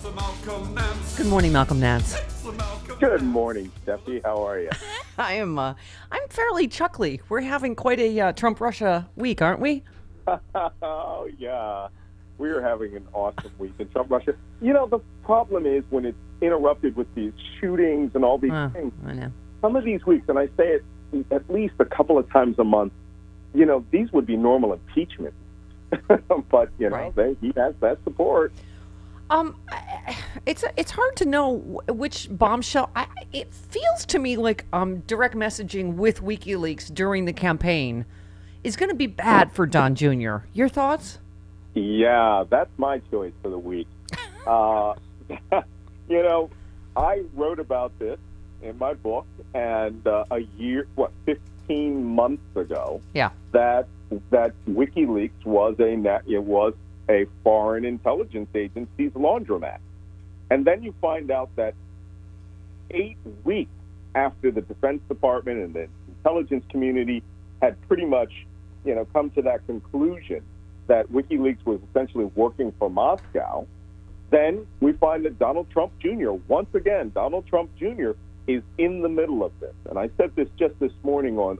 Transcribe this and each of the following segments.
Good morning, Malcolm Nance. Good morning, Stephanie. How are you? I'm fairly chuckly. We're having quite a Trump-Russia week, aren't we? Oh, yeah. We are having an awesome week in Trump, Russia. You know, the problem is when it's interrupted with these shootings and all these things. I know. Some of these weeks, and I say it at least a couple of times a month, you know, these would be normal impeachment. But, you know, Right. he has that support. It's hard to know which bombshell. It feels to me like direct messaging with WikiLeaks during the campaign is going to be bad for Don Jr. Your thoughts? Yeah, that's my choice for the week. You know, I wrote about this in my book, and 15 months ago, Yeah. that WikiLeaks was a foreign intelligence agency's laundromat. And then you find out that 8 weeks after the Defense Department and the intelligence community had pretty much, you know, come to that conclusion that WikiLeaks was essentially working for Moscow, then we find that Donald Trump Jr., once again, Donald Trump Jr. is in the middle of this. And I said this just this morning on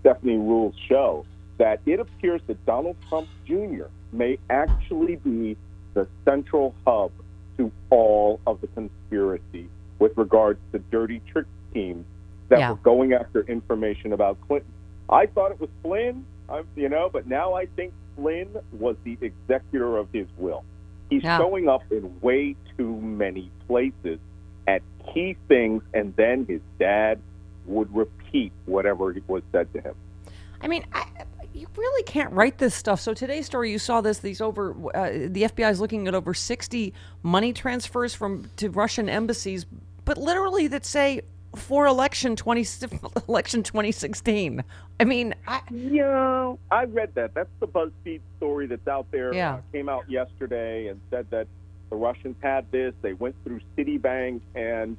Stephanie Rule's show, that it appears that Donald Trump Jr. may actually be the central hub to all of the conspiracy with regards to dirty trick teams that were going after information about Clinton. I thought it was Flynn, but now I think Flynn was the executor of his will. He's showing up in way too many places at key things, and then his dad would repeat whatever was said to him. I mean, you really can't write this stuff. So today's story, you saw the FBI is looking at over 60 money transfers to Russian embassies, but literally that say for election 2016. I mean, I read that. That's the BuzzFeed story that's out there. Yeah. Came out yesterday and said that the Russians had this. They went through Citibank, and,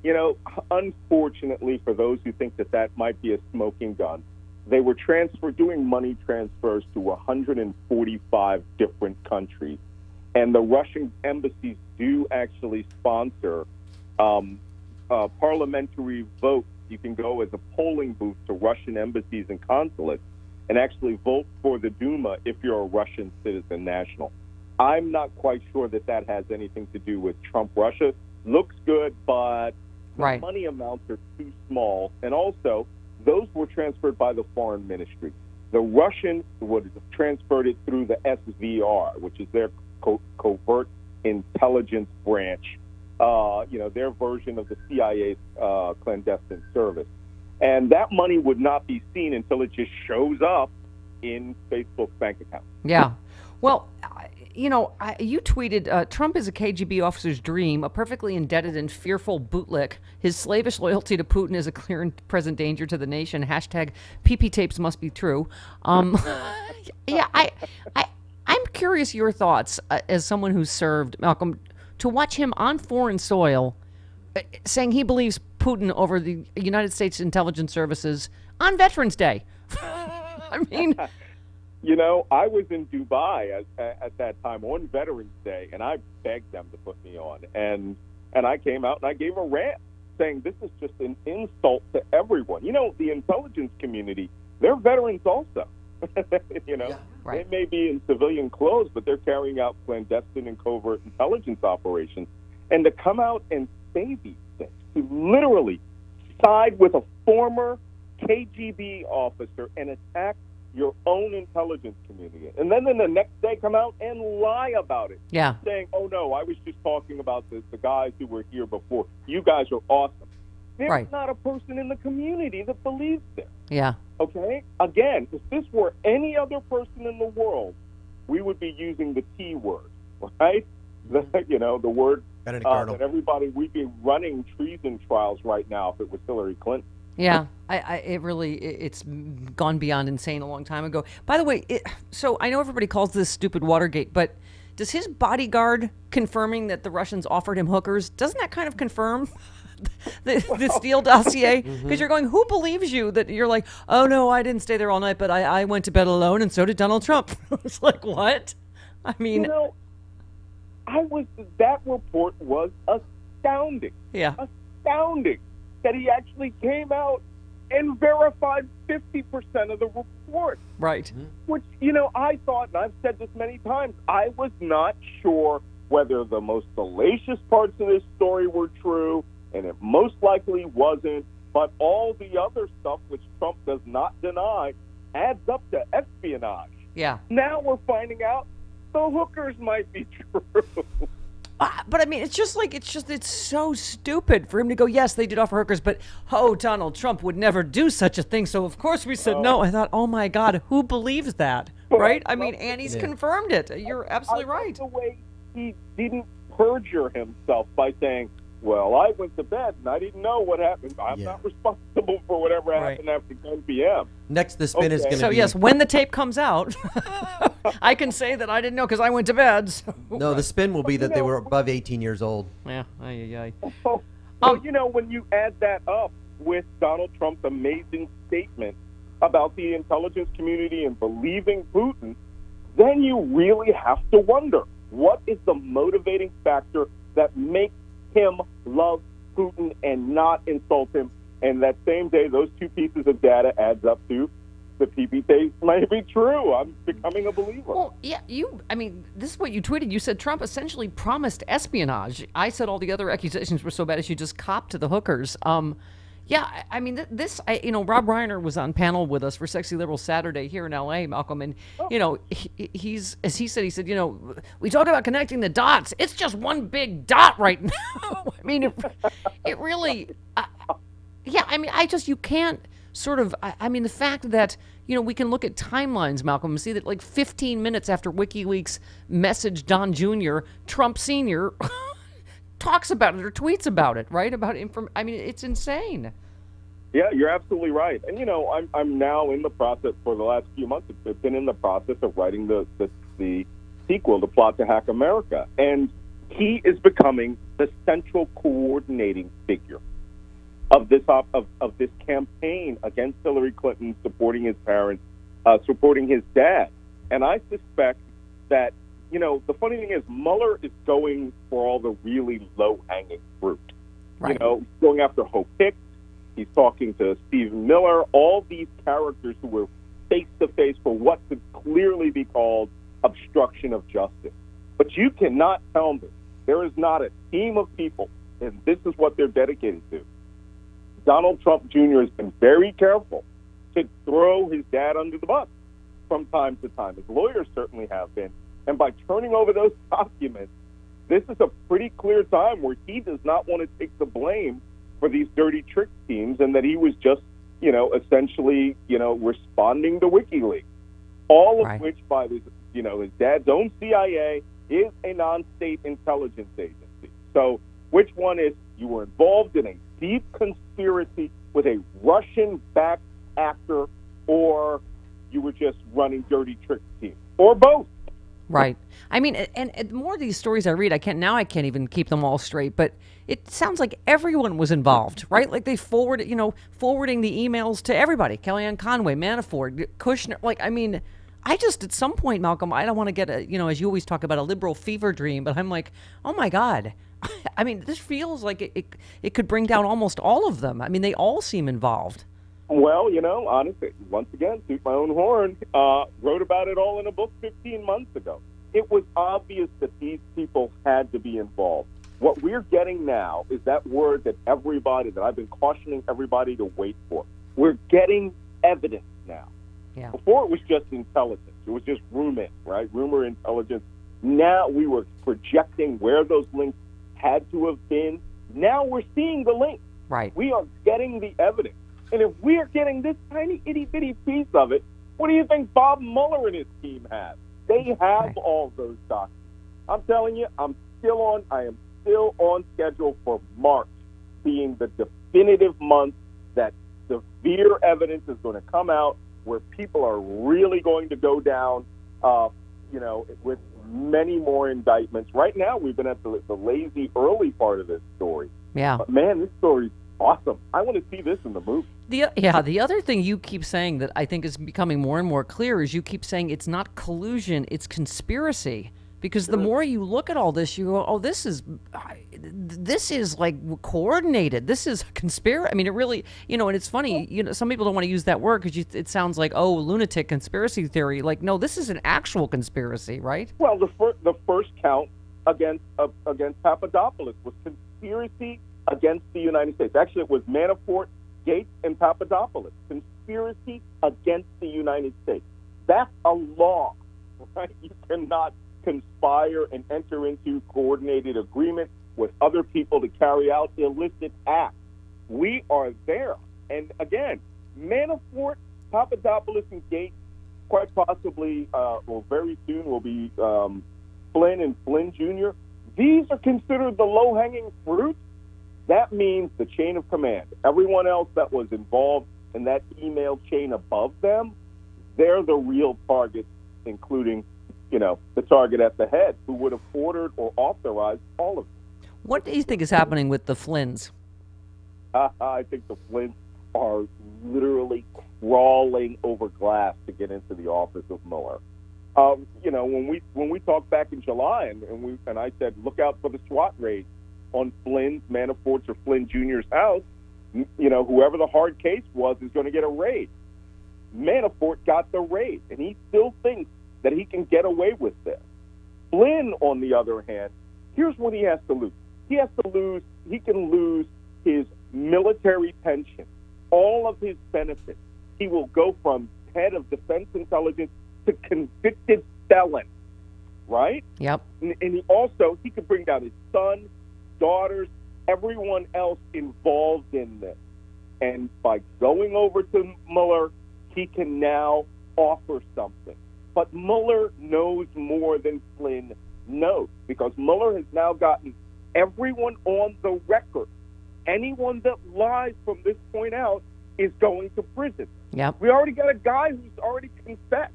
you know, unfortunately for those who think that might be a smoking gun, they were doing money transfers to 145 different countries. And the Russian embassies do actually sponsor parliamentary votes. You can go as a polling booth to Russian embassies and consulates and actually vote for the Duma if you're a Russian citizen national. I'm not quite sure that has anything to do with Trump Russia. Looks good, but the money amounts are too small. And also, those were transferred by the foreign ministry. The Russians would have transferred it through the SVR, which is their covert intelligence branch, their version of the CIA's clandestine service. And that money would not be seen until it just shows up in Facebook's bank account. Yeah. Well, you tweeted, Trump is a KGB officer's dream, a perfectly indebted and fearful bootlick. His slavish loyalty to Putin is a clear and present danger to the nation. Hashtag PP tapes must be true. I'm curious your thoughts as someone who's served, Malcolm, to watch him on foreign soil saying he believes Putin over the United States intelligence services on Veterans Day. I mean... You know, I was in Dubai at that time on Veterans Day, and I begged them to put me on. And I came out and I gave a rant saying this is just an insult to everyone. You know, the intelligence community, they're veterans also. They may be in civilian clothes, but they're carrying out clandestine and covert intelligence operations. And to come out and say these things, to literally side with a former KGB officer and attack your own intelligence community, and then the next day come out and lie about it. Yeah. Saying, oh, no, I was just talking about the guys who were here before. You guys are awesome. There's not a person in the community that believes this. Yeah. Okay? Again, if this were any other person in the world, we would be using the T word, right? The word that everybody, we'd be running treason trials right now if it was Hillary Clinton. Yeah, it's gone beyond insane a long time ago. By the way, so I know everybody calls this stupid Watergate, but does his bodyguard confirming that the Russians offered him hookers, doesn't that kind of confirm the Steele dossier? Because you're going, who believes you that you're like, oh no, I didn't stay there all night, but I went to bed alone and so did Donald Trump. It's like, what? I mean... that report was astounding. Yeah. Astounding that he actually came out and verified 50% of the report. Right. Which, I thought, and I've said this many times, I was not sure whether the most salacious parts of this story were true, and it most likely wasn't, but all the other stuff, which Trump does not deny, adds up to espionage. Yeah. Now we're finding out the hookers might be true. But I mean, it's so stupid for him to go, yes, they did offer hookers, but Donald Trump would never do such a thing. So of course we said no. I thought, oh my God, who believes that? Right? I mean, Annie's confirmed it. You're absolutely right. The way he didn't perjure himself by saying, well, I went to bed and I didn't know what happened. I'm not responsible for whatever happened after 10 p.m. Next, the spin is going to be... So, yes, when the tape comes out, I can say that I didn't know because I went to bed. So. No, the spin will be that they were above 18 years old. Yeah. When you add that up with Donald Trump's amazing statement about the intelligence community and believing Putin, then you really have to wonder, what is the motivating factor that makes him love Putin and not insult him? And that same day, those two pieces of data adds up to the PPT might be true. I'm becoming a believer. Well, yeah, this is what you tweeted. You said Trump essentially promised espionage. I said all the other accusations were so bad as you just copped to the hookers. Rob Reiner was on panel with us for Sexy Liberal Saturday here in L.A., Malcolm, and, he's, as he said, we talk about connecting the dots. It's just one big dot right now. I mean, it really, you can't sort of, the fact that, we can look at timelines, Malcolm, and see that like 15 minutes after WikiLeaks messaged Don Jr., Trump Sr., talks about it or tweets about it, right? It's insane. Yeah, you're absolutely right. And, I'm now in the process for the last few months. I've been in the process of writing the sequel, The Plot to Hack America. And he is becoming the central coordinating figure of this of this campaign against Hillary Clinton, supporting his parents, supporting his dad. And I suspect that, the funny thing is Mueller is going for all the really low-hanging fruit. Right. Going after Hope Hicks. He's talking to Stephen Miller, all these characters who were face-to-face for what could clearly be called obstruction of justice. But you cannot tell me there is not a team of people, and this is what they're dedicated to. Donald Trump Jr. has been very careful to throw his dad under the bus from time to time. His lawyers certainly have been. And by turning over those documents, this is a pretty clear time where he does not want to take the blame for these dirty trick schemes, and that he was just, essentially, responding to WikiLeaks. All of which, by his dad's own CIA, is a non-state intelligence agency. So which one is you were involved in a deep conspiracy with a Russian-backed actor, or you were just running dirty trick schemes, or both? Right. And the more of these stories I read, I can't even keep them all straight, but it sounds like everyone was involved, right? Like they forwarding the emails to everybody. Kellyanne Conway, Manafort, Kushner. I just, at some point, Malcolm, I don't want to get as you always talk about, a liberal fever dream, but I'm like, oh my God. This feels like it could bring down almost all of them. They all seem involved. Well, honestly, once again, toot my own horn, wrote about it all in a book 15 months ago. It was obvious that these people had to be involved. What we're getting now is that word that I've been cautioning everybody to wait for. We're getting evidence now. Yeah. Before it was just intelligence. It was just rumor intelligence. Now we were projecting where those links had to have been. Now we're seeing the links. Right. We are getting the evidence. And if we are getting this tiny itty-bitty piece of it, what do you think Bob Mueller and his team have? They have all those documents. I'm telling you, I am still on schedule for March being the definitive month that severe evidence is going to come out, where people are really going to go down, with many more indictments. Right now, we've been at the lazy early part of this story. Yeah. But man, this story's awesome. I want to see this in the movie. The other thing you keep saying that I think is becoming more and more clear is you keep saying it's not collusion, it's conspiracy. Because the more you look at all this, you go, oh, this is like coordinated. This is a conspiracy. I mean, it really, and it's funny, some people don't want to use that word because it sounds like, oh, lunatic conspiracy theory. Like, no, this is an actual conspiracy, right? Well, the first count against Papadopoulos was conspiracy against the United States. Actually, it was Manafort, Gates, and Papadopoulos. Conspiracy against the United States. That's a law, right? You cannot conspire and enter into coordinated agreement with other people to carry out illicit acts. We are there. And again, Manafort, Papadopoulos, and Gates, quite possibly, or very soon, will be Flynn and Flynn Jr. These are considered the low-hanging fruit. That means the chain of command. Everyone else that was involved in that email chain above them, they're the real targets, including, the target at the head, who would have ordered or authorized all of it. What do you think is happening with the Flynns? I think the Flynns are literally crawling over glass to get into the office of Mueller. When we talked back in July, and I said, look out for the SWAT raid on Flynn's, Manafort's, or Flynn Jr.'s house, whoever the hard case was is going to get a raid. Manafort got the raid, and he still thinks that he can get away with this. Flynn, on the other hand, here's what he has to lose. He can lose his military pension, all of his benefits. He will go from head of defense intelligence to convicted felon, right? Yep. And he could bring down his son, daughters, everyone else involved in this. And by going over to Mueller, he can now offer something. But Mueller knows more than Flynn knows, because Mueller has now gotten everyone on the record. Anyone that lies from this point out is going to prison. Yep. We already got a guy who's already confessed.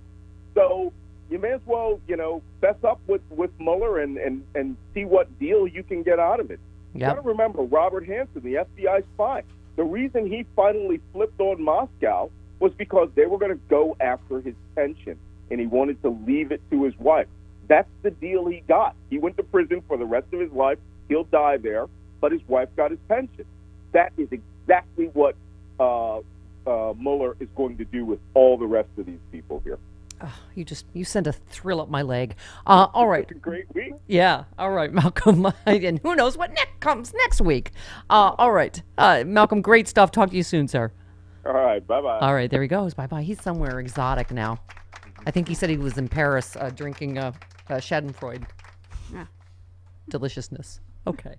So you may as well, fess up with Mueller and see what deal you can get out of it. Yep. You got to remember Robert Hanssen, the FBI spy. The reason he finally flipped on Moscow was because they were going to go after his pension, and he wanted to leave it to his wife. That's the deal he got. He went to prison for the rest of his life. He'll die there, but his wife got his pension. That is exactly what Mueller is going to do with all the rest of these people here. Oh, you sent a thrill up my leg. All right. It's a great week. Yeah. All right, Malcolm. And who knows what comes next week. All right. Malcolm, great stuff. Talk to you soon, sir. All right. Bye-bye. All right. There he goes. Bye-bye. He's somewhere exotic now. I think he said he was in Paris drinking Schadenfreude. Yeah. Deliciousness. Okay.